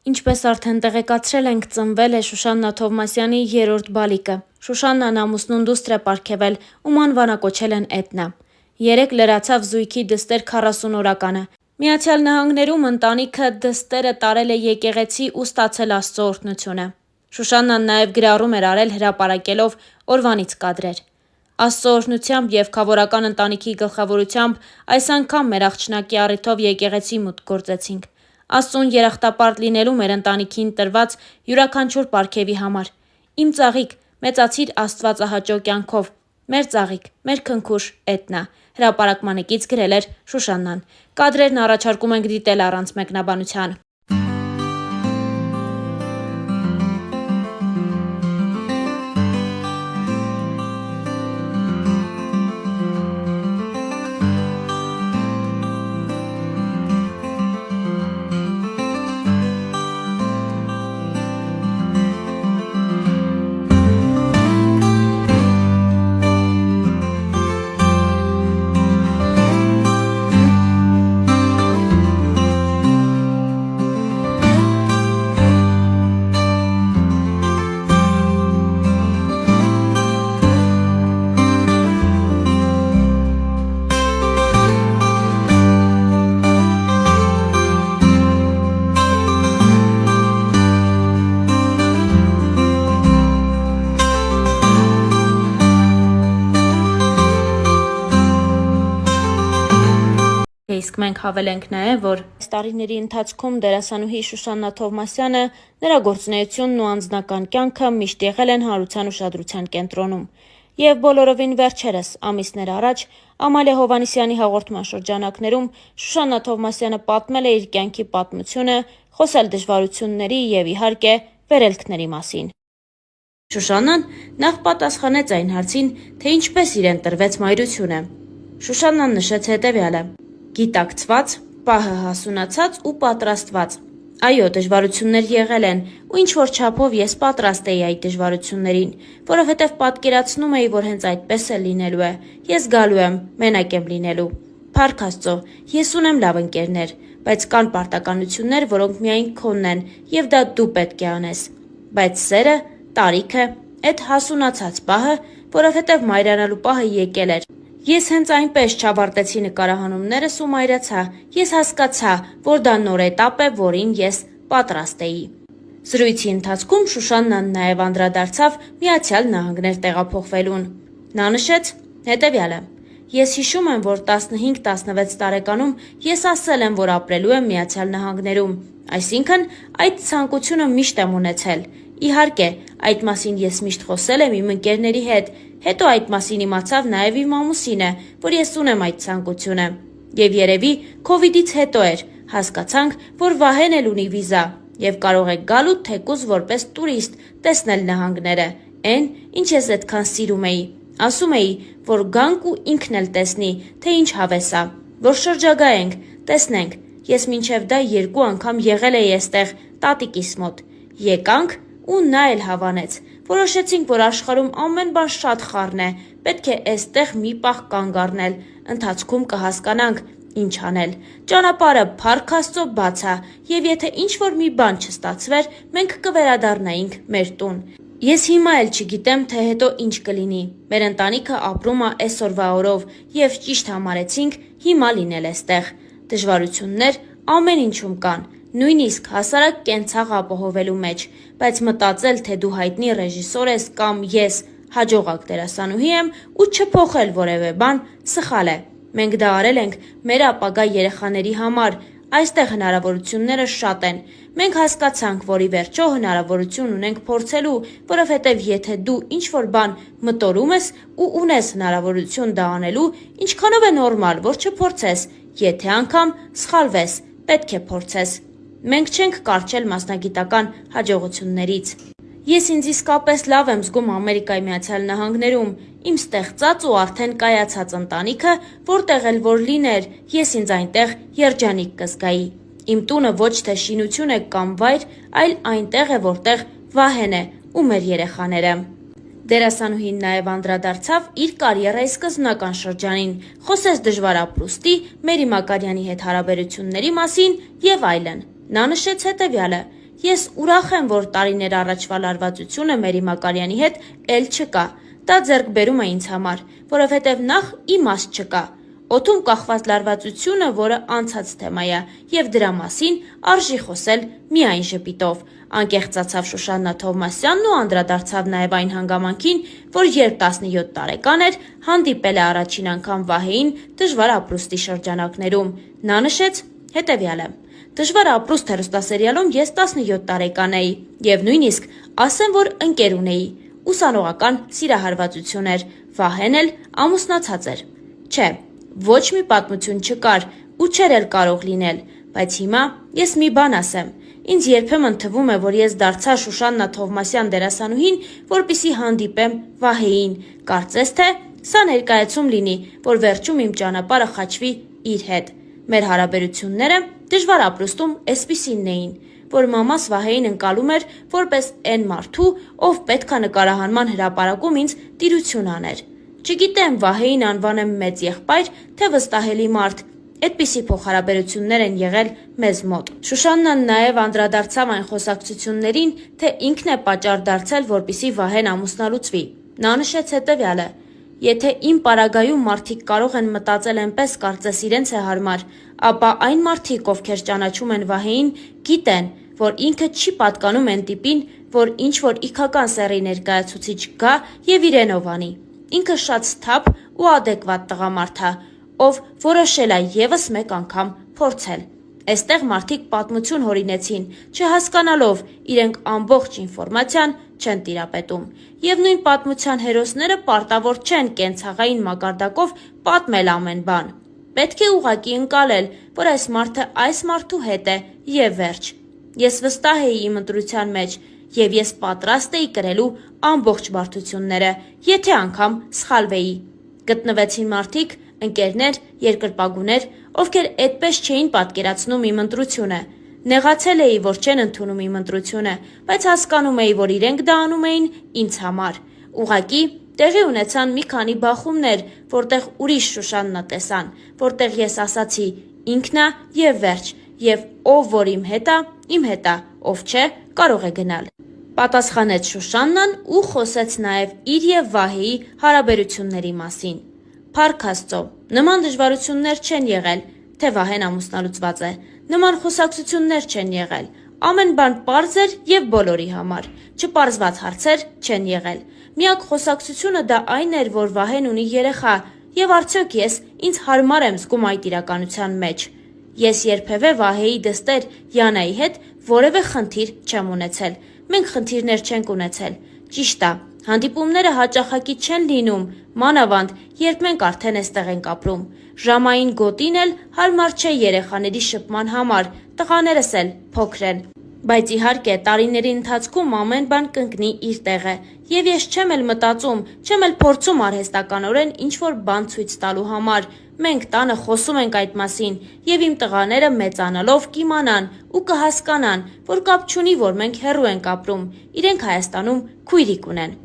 Ինչպես արդեն տեղեկացրել ենք, ծնվել է Շուշաննա Թովմասյանի երրորդ բալիկը։ Շուշաննան ամուսնուն դուստր է պարգևել, ում անվանակոչել են Էդնա։ Երեկ լրացավ զույգի դստեր 40-օրականը։ Միացյալ Նահանգներում ընտանիքը դստերը տարել է եկեղեցի ու ստացել Աստծո օրհնությունը։ Շուշաննան նաև գրառում էր արել հրապարակելով օրվանից կադրեր։ Աստծո օրհնությամբ և քավորական ընտանիքի գլխավորությամբ այս անգամ մեր աղջնակի առիթով եկեղեցի մուտք գործեցինք։ Աստծուն երախտապարտ լինելու մեր ընտանիքին տրված յուրաքանչյուր պարգևի համար։ Իմ ծաղիկ, մեծացիր Աստվածահաճո կյանքով։ Մեր ծաղիկ, մեր քնքուշ Էդնա, հրապարակմանեկից գրել էր Շուշաննան։ Կադրերն առաջարկում ենք դիտել առանց մեկնաբանության։ Իսկ մենք հավելենք նաև, որ այս տարիների ընթացքում դերասանուհի Շուշաննա Թովմասյանը, նրա գործունեությունն ու անձնական կյանքը միշտ եղել են հանրության ուշադրության կենտրոնում։ Եվ բոլորովին վերջերս, ամիսներ առաջ, Ամալիա Հովհաննիսյանի հաղորդման շրջանակներում Շուշաննա Թովմասյանը պատմել է իր կյանքի պատմությունը, խոսել դժվարությունների և իհարկե վերելքների մասին։ Շուշաննան նախ պատասխանեց այն հարցին, թե ինչպես իրեն տրվեց մայրությունը։ Շուշաննան նշեց հետևյալը. Գիտակցված, պահը հասունացած ու պատրաստված։ Այո, դժվարություններ եղել են, ու ինչ-որ չափով ես պատրաստ էի այդ դժվարություններին, որովհետև պատկերացնում էի, որ հենց այդպես էլ լինելու է։ Ես գալու եմ, մենակ եմ լինելու։ Փառք Աստծո, ես ունեմ լավ ընկերներ, բայց կան պարտականություններ, որոնք միայն քոնն են, և դա դու պետք է անես։ Բայց սերը, տարիքը, այդ հասունացած պահը, որովհետև մայրանալու պահը եկել էր։ Ես հենց այնպես չավարտեցի նկարահանումներս ու մայրացա, ես հասկացա, որ դա նոր էտապ է, որին ես պատրաստ էի։ Զրույցի ընթացքում Շուշաննան նաև անդրադարձավ Միացյալ Նահանգներ տեղափոխվելուն։ Նա նշեց հետևյալը. Ես հիշում եմ, որ 15-16 տարեկանում ես ասել եմ, որ ապրելու եմ Միացյալ Նահանգներում, այսինքն այդ ցանկությունը միշտ եմ ունեցել։ Իհարկե, այդ մասին ես միշտ խոսել եմ իմ ընկերների հետ, հետո այդ մասին իմացավ նաև իմ ամուսինը, որ ես ունեմ այդ ցանկությունը։ Եվ երևի քովիդից հետո էր, հասկացանք, որ Վահեն էլ ունի վիզա, և կարող եք գալու թեկուզ որպես տուրիստ, տեսնել նահանգները, էն, ինչ ես այդքան սիրում էի։ Ասում էի, որ գանք ու ինքն էլ տեսնի, թե ինչ հավես ա, որ շրջագայենք, տեսնենք։ Ես մինչև դա 2 անգամ եղել էի այստեղ տատիկիս մոտ։ Եկանք ու նա էլ հավանեց։ Որոշեցինք, որ աշխարհում ամեն բան շատ խառն է, պետք է էստեղ մի պահ կանգ առնել, ընթացքում կհասկանանք ինչ անել։ Ճանապարհը փառք Աստծո բաց ա, և եթե ինչ-որ մի բան չստացվեր, մենք կվերադառնայինք մեր տուն։ Ես հիմա էլ չգիտեմ, թե հետո ինչ կլինի։ Մեր ընտանիքը ապրում ա այսօրվա օրով, և ճիշտ համարեցինք հիմա լինել էստեղ։ Դժվարություններ ամեն ինչում կան, նույնիսկ հասարակ կենցաղ ապահովելու մեջ, բայց մտածել, թե դու հայտնի ռեժիսոր ես կամ ես հաջողակ դերասանուհի եմ ու չփոխել որևէ բան, սխալ է։ Մենք դա արել ենք մեր ապագա երեխաների համար, այստեղ հնարավորությունները շատ են։ Մենք հասկացանք, որ ի վերջո հնարավորություն ունենք փորձելու, որովհետև եթե դու ինչ-որ բան մտորում ես ու ունես հնարավորություն դա անելու, ինչքանով է նորմալ, որ չփորձես, եթե անգամ սխալվես, պետք է փորձես։ Մենք չենք կառչել մասնագիտական հաջողություններից։ Ես ինձ իսկապես լավ եմ զգում Ամերիկայի Միացյալ Նահանգներում, իմ ստեղծած ու արդեն կայացած ընտանիքը, որտեղ էլ որ լիներ, ես ինձ այնտեղ երջանիկ կզգայի։ Իմ տունը ոչ թե շինություն է կամ վայր, այլ այնտեղ է, որտեղ Վահեն է ու մեր երեխաները։ Դերասանուհին նաև անդրադարձավ իր կարիերայի սկզբնական շրջանին, խոսեց դժվար ապրուստի, Մերի Մակարյանի հետ հարաբերությունների մասին և այլն։ Նա նշեց հետևյալը. Ես ուրախ եմ, որ տարիներ առաջվա լարվածությունը Մերի Մակարյանի հետ էլ չկա, դա ձեռք բերում է ինձ համար, որովհետև նախ իմաստ չկա, օդում կախված լարվածությունը, որը անցած թեմա է, և դրա մասին արժի խոսել միայն ժպիտով, անկեղծացավ Շուշաննա Թովմասյանն ու անդրադարձավ նաև այն հանգամանքին, որ երբ 17 տարեկան էր, հանդիպել է առաջին անգամ Վահեին դժվար ապրուստի շրջանակներում, նա նշեց հետևյալը. «Դժվար ապրուստ հեռուստասերիալում ես 17 տարեկան էի և նույնիսկ ասեմ, որ ընկեր ունեի, ուսանողական սիրահարվածություն էր, Վահեն էլ ամուսնացած էր։ Չէ, ոչ մի պատմություն չկար ու չէր էլ կարող լինել, բայց հիմա ես մի բան ասեմ, ինձ երբեմն թվում է, որ ես դարձա Շուշաննա Թովմասյան դերասանուհին, որպեսզի հանդիպեմ Վահեին, կարծես թե սա ներկայացում լինի, որ վերջում իմ ճանապարհը խաչվի իր հետ։ Մեր հարաբերությունները դժվար ապրուստում էսպիսինն էին, որ մամաս Վահեին ընկալում էր որպես էն մարդու, ով պետք է նկարահանման հրապարակում ինձ տիրություն աներ։ Չգիտեմ Վահեին անվանեմ մեծ եղբայր, թե վստահելի մարդ, այդպիսի փոխհարաբերություններ են եղել մեզ մոտ։ Շուշաննան նաև անդրադարձավ այն խոսակցություններին, թե ինքն է պատճառ դարձել, որպեսզի Վահեն ամուսնալուծվի։ Նա նշեց հետևյալը. «Եթե իմ պարագայում մարդիկ կարող են մտածել այնպես, կարծես իրենց է հարմար, ապա այն մարդիկ, ովքեր ճանաչում են Վահեին, գիտեն, որ ինքը չի պատկանում էն տիպին, որ ինչ-որ իգական սեռի ներկայացուցիչ գա և իրենով անի։ Ինքը շատ սթափ ու ադեկվատ տղամարդ ա, ով որոշել ա ևս մեկ անգամ փորձել։ Էստեղ մարդիկ պատմություն հորինեցին, չհասկանալով իրենք ամբողջ ինֆորմացիան չեն տիրապետում, և նույն պատմության հերոսները պարտավոր չեն կենցաղային մակարդակով պատմել ամեն բան։ Պետք է ուղղակի ընկալել, որ այս մարդը այս մարդու հետ է և վերջ։ Ես վստահ էի իմ ընտրության մեջ, և ես պատրաստ էի կրելու ամբողջ բարդությունները, եթե անգամ սխալվեի։ Գտնվեցին մարդիկ, ընկերներ, երկրպագուներ, ովքեր այդպես չէին պատկերացնում իմ ընտրությունը։ Նեղացել էի, որ չեն ընդունում իմ ընտրությունը, բայց հասկանում էի, որ իրենք դա անում էին ինձ համար։ Ուղղակի տեղի ունեցան մի քանի բախումներ, որտեղ ուրիշ Շուշաննա տեսան, որտեղ ես ասացի ինքն ա և վերջ, և ով որ իմ հետ ա, ով չէ, կարող է գնալ», պատասխանեց Շուշաննան ու խոսեց նաև իր և Վահեի հարաբերությունների մասին։ Փառք Աստծո, նման դժվարություններ չեն եղել, թե Վահեն ամուսնալուծված է, նման խոսակցություններ չեն եղել, ամեն բան պարզ էր և բոլորի համար, չպարզված հարցեր չեն եղել։ Միակ խոսակցությունը դա այն էր, որ Վահեն ունի երեխա, և արդյոք ես ինձ հարմար եմ զգում այդ իրականության մեջ։ Ես երբևէ Վահեի դստեր Յանայի հետ որևէ խնդիր չեմ ունեցել, մենք խնդիրներ չենք ունեցել։ Ճիշտ ա, հանդիպումները հաճախակի չեն լինում, մանավանդ, երբ մենք արդեն էստեղ ենք ապրում։ Ժամային գոտին էլ հարմար չէ երեխաների շփման համար, տղաներս էլ փոքր են։ Բայց իհարկե, տարիների ընթացքում ամեն բան կընկնի իր տեղը, և ես չեմ էլ մտածում, չեմ էլ փորձում արհեստականորեն ինչ-որ բան ցույց տալու համար։ Մենք տանը խոսում ենք այդ մասին, և իմ տղաները մեծանալով կիմանան ու կհասկանան, որ կապ չունի, որ մենք հեռու ենք ապրում, իրենք Հայաստանում քույրիկ ունեն։